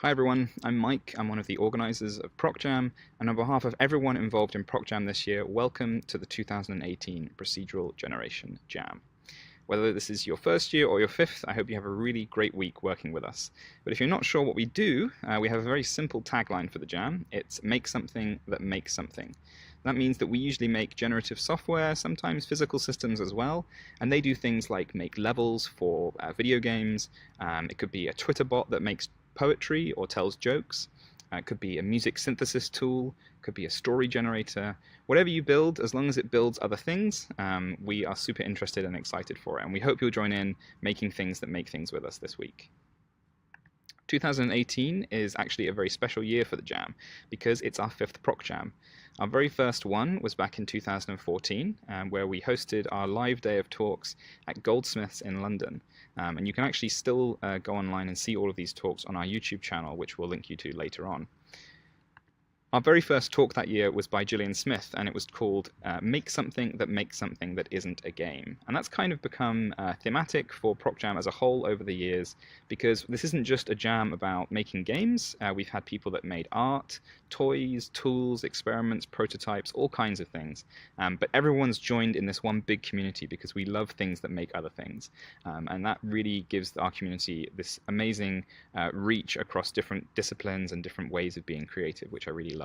Hi everyone, I'm Mike. I'm one of the organisers of PROCJAM, and on behalf of everyone involved in PROCJAM this year, welcome to the 2018 Procedural Generation Jam. Whether this is your first year or your fifth, I hope you have a really great week working with us. But if you're not sure what we do, we have a very simple tagline for the Jam. It's make something that makes something. That means that we usually make generative software, sometimes physical systems as well, and they do things like make levels for video games. It could be a Twitter bot that makes poetry or tells jokes. It could be a music synthesis tool, could be a story generator. Whatever you build, as long as it builds other things, we are super interested and excited for it, and we hope you'll join in making things that make things with us this week. 2018 is actually a very special year for the Jam because it's our fifth PROCJAM. Our very first one was back in 2014, where we hosted our live day of talks at Goldsmiths in London. And you can actually still go online and see all of these talks on our YouTube channel, which we'll link you to later on. Our very first talk that year was by Gillian Smith, and it was called Make Something That Makes Something That Isn't a Game. And that's kind of become thematic for PROCJAM as a whole over the years, because this isn't just a jam about making games. We've had people that made art, toys, tools, experiments, prototypes, all kinds of things. But everyone's joined in this one big community because we love things that make other things. And that really gives our community this amazing reach across different disciplines and different ways of being creative, which I really love.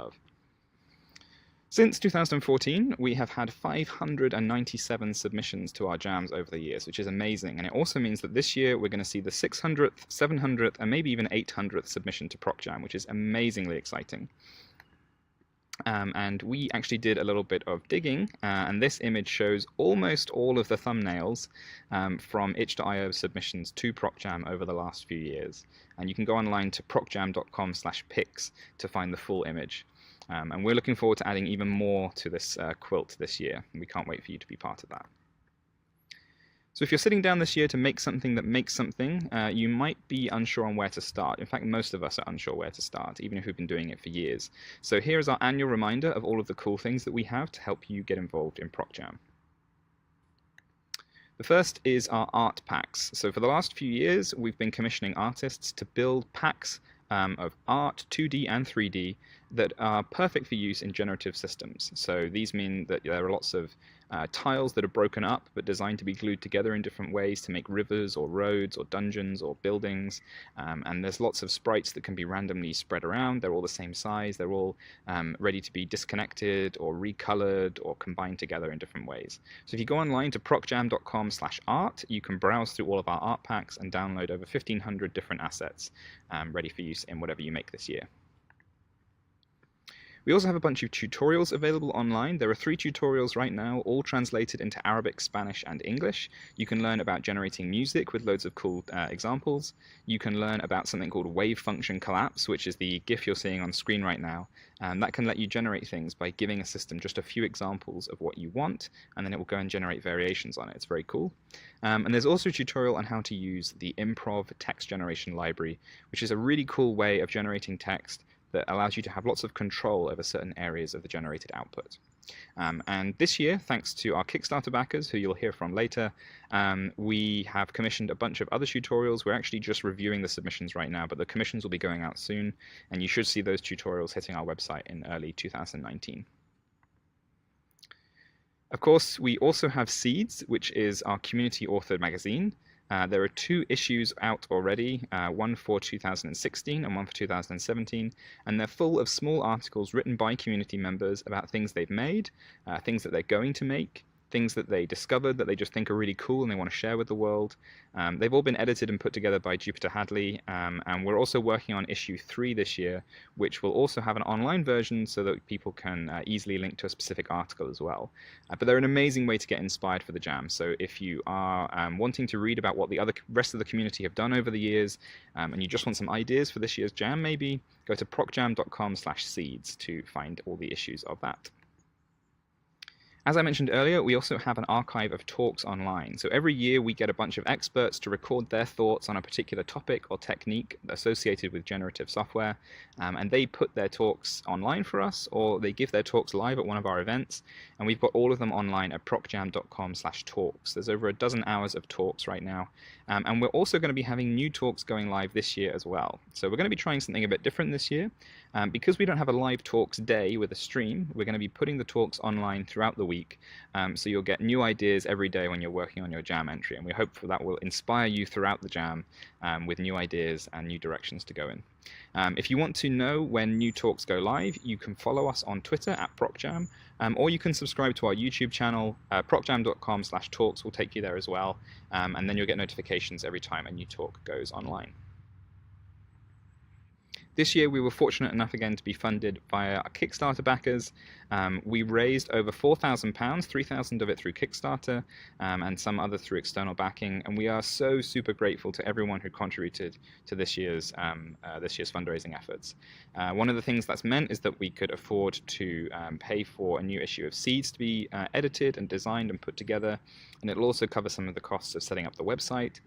Since 2014, we have had 597 submissions to our jams over the years, which is amazing. And it also means that this year we're going to see the 600th, 700th, and maybe even 800th submission to PROCJAM, which is amazingly exciting. And we actually did a little bit of digging, and this image shows almost all of the thumbnails from itch.io submissions to PROCJAM over the last few years. And you can go online to procjam.com/pics to find the full image. And we're looking forward to adding even more to this quilt this year, and we can't wait for you to be part of that. So if you're sitting down this year to make something that makes something, you might be unsure on where to start. In fact, most of us are unsure where to start, even if we've been doing it for years. So here is our annual reminder of all of the cool things that we have to help you get involved in PROCJAM. The first is our art packs. So for the last few years, we've been commissioning artists to build packs of art, 2D and 3D, that are perfect for use in generative systems. So these mean that there are lots of tiles that are broken up but designed to be glued together in different ways to make rivers or roads or dungeons or buildings. And there's lots of sprites that can be randomly spread around. They're all the same size. They're all ready to be disconnected or recolored or combined together in different ways. So if you go online to procjam.com/art, you can browse through all of our art packs and download over 1,500 different assets ready for use in whatever you make this year. We also have a bunch of tutorials available online. There are 3 tutorials right now, all translated into Arabic, Spanish, and English. You can learn about generating music with loads of cool examples. You can learn about something called wave function collapse, which is the GIF you're seeing on screen right now. And that can let you generate things by giving a system just a few examples of what you want, and then it will go and generate variations on it. It's very cool. And there's also a tutorial on how to use the Improv text generation library, which is a really cool way of generating text that allows you to have lots of control over certain areas of the generated output. And this year, thanks to our Kickstarter backers, who you'll hear from later, we have commissioned a bunch of other tutorials. We're actually just reviewing the submissions right now, but the commissions will be going out soon, and you should see those tutorials hitting our website in early 2019. Of course, we also have Seeds, which is our community-authored magazine. There are 2 issues out already, one for 2016 and one for 2017, and they're full of small articles written by community members about things they've made, things that they're going to make, things that they discovered that they just think are really cool and they want to share with the world. They've all been edited and put together by Jupiter Hadley, and we're also working on issue 3 this year, which will also have an online version so that people can easily link to a specific article as well. But they're an amazing way to get inspired for the Jam. So if you are wanting to read about what the rest of the community have done over the years, and you just want some ideas for this year's Jam maybe, go to procjam.com/seeds to find all the issues of that. As I mentioned earlier, we also have an archive of talks online. So every year we get a bunch of experts to record their thoughts on a particular topic or technique associated with generative software, and they put their talks online for us, or they give their talks live at one of our events, and we've got all of them online at procjam.com/talks. There's over a dozen hours of talks right now, and we're also going to be having new talks going live this year as well. So we're going to be trying something a bit different this year. Because we don't have a live talks day with a stream, we're going to be putting the talks online throughout the week, so you'll get new ideas every day when you're working on your jam entry, and we hope that will inspire you throughout the jam with new ideas and new directions to go in. If you want to know when new talks go live, you can follow us on Twitter at PROCJAM, or you can subscribe to our YouTube channel. PROCJAM.com/talks will take you there as well, and then you'll get notifications every time a new talk goes online. This year we were fortunate enough again to be funded via our Kickstarter backers. We raised over £4,000, £3,000 of it through Kickstarter, and some other through external backing, and we are so super grateful to everyone who contributed to this year's fundraising efforts. One of the things that's meant is that we could afford to pay for a new issue of Seeds to be edited and designed and put together, and it'll also cover some of the costs of setting up the website.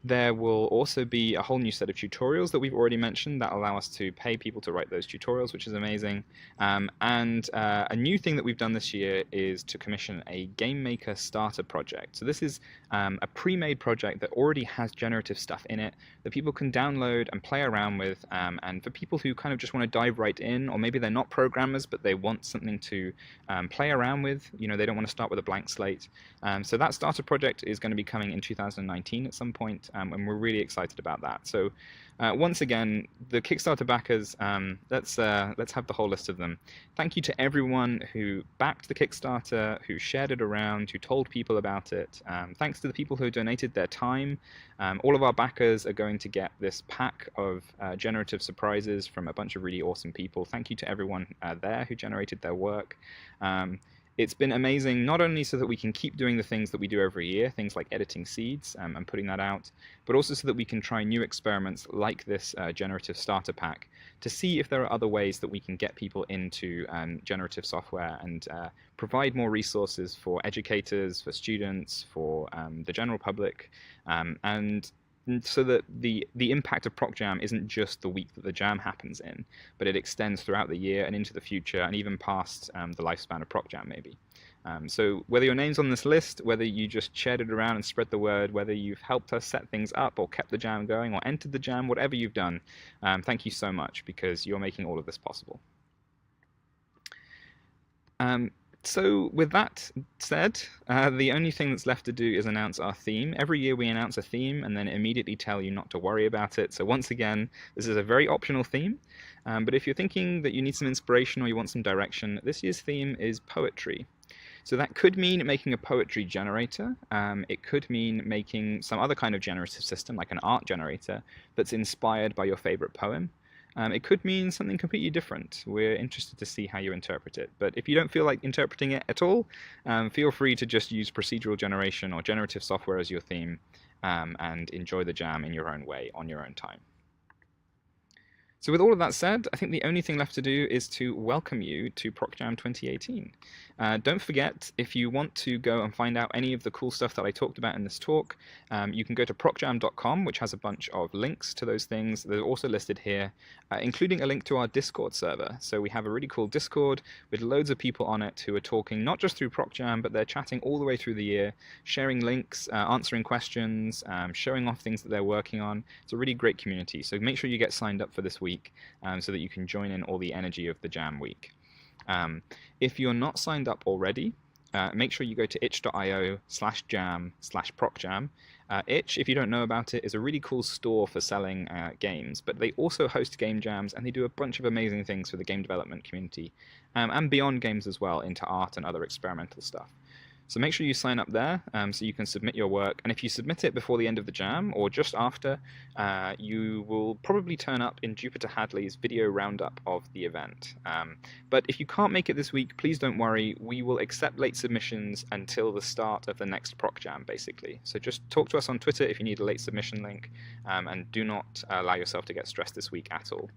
There will also be a whole new set of tutorials that we've already mentioned that allow us to pay people to write those tutorials, which is amazing. And a new thing that we've done this year is to commission a Game Maker starter project. So this is a pre-made project that already has generative stuff in it that people can download and play around with. And for people who kind of just want to dive right in, or maybe they're not programmers, but they want something to play around with, you know, they don't want to start with a blank slate. So that starter project is going to be coming in 2019 at some point. And we're really excited about that. So once again, the Kickstarter backers, let's have the whole list of them. Thank you to everyone who backed the Kickstarter, who shared it around, who told people about it. Thanks to the people who donated their time. All of our backers are going to get this pack of generative surprises from a bunch of really awesome people. Thank you to everyone there who generated their work. It's been amazing, not only so that we can keep doing the things that we do every year, things like editing Seeds and putting that out, but also so that we can try new experiments like this generative starter pack to see if there are other ways that we can get people into generative software and provide more resources for educators, for students, for the general public, and so that the impact of PROCJAM isn't just the week that the jam happens in, but it extends throughout the year and into the future and even past the lifespan of PROCJAM maybe. So whether your name's on this list, whether you just shared it around and spread the word, whether you've helped us set things up or kept the jam going or entered the jam, whatever you've done, thank you so much because you're making all of this possible. So with that said, the only thing that's left to do is announce our theme. Every year we announce a theme and then immediately tell you not to worry about it. So once again, this is a very optional theme. But if you're thinking that you need some inspiration or you want some direction, this year's theme is poetry. So that could mean making a poetry generator. It could mean making some other kind of generative system, like an art generator, that's inspired by your favorite poem. It could mean something completely different. We're interested to see how you interpret it. But if you don't feel like interpreting it at all, feel free to just use procedural generation or generative software as your theme and enjoy the jam in your own way, on your own time. So with all of that said, I think the only thing left to do is to welcome you to PROCJAM 2018. Don't forget, if you want to go and find out any of the cool stuff that I talked about in this talk, you can go to procjam.com, which has a bunch of links to those things. They're also listed here, including a link to our Discord server. So we have a really cool Discord with loads of people on it who are talking not just through PROCJAM, but they're chatting all the way through the year, sharing links, answering questions, showing off things that they're working on. It's a really great community. So make sure you get signed up for this week so that you can join in all the energy of the jam week. If you're not signed up already, make sure you go to itch.io/jam/procjam. Itch, if you don't know about it, is a really cool store for selling games, but they also host game jams and they do a bunch of amazing things for the game development community and beyond games as well, into art and other experimental stuff. So make sure you sign up there so you can submit your work. And if you submit it before the end of the jam or just after, you will probably turn up in Jupiter Hadley's video roundup of the event. But if you can't make it this week, please don't worry. We will accept late submissions until the start of the next PROCJAM, basically. So just talk to us on Twitter if you need a late submission link, and do not allow yourself to get stressed this week at all.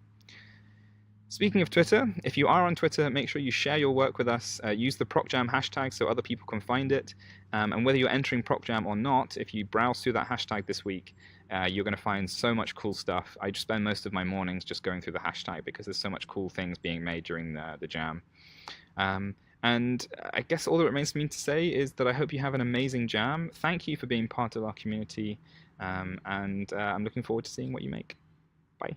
Speaking of Twitter, if you are on Twitter, make sure you share your work with us. Use the PROCJAM hashtag so other people can find it. And whether you're entering PROCJAM or not, if you browse through that hashtag this week, you're going to find so much cool stuff. I just spend most of my mornings just going through the hashtag because there's so much cool things being made during the jam. And I guess all that remains for me to say is that I hope you have an amazing jam. Thank you for being part of our community, and I'm looking forward to seeing what you make. Bye.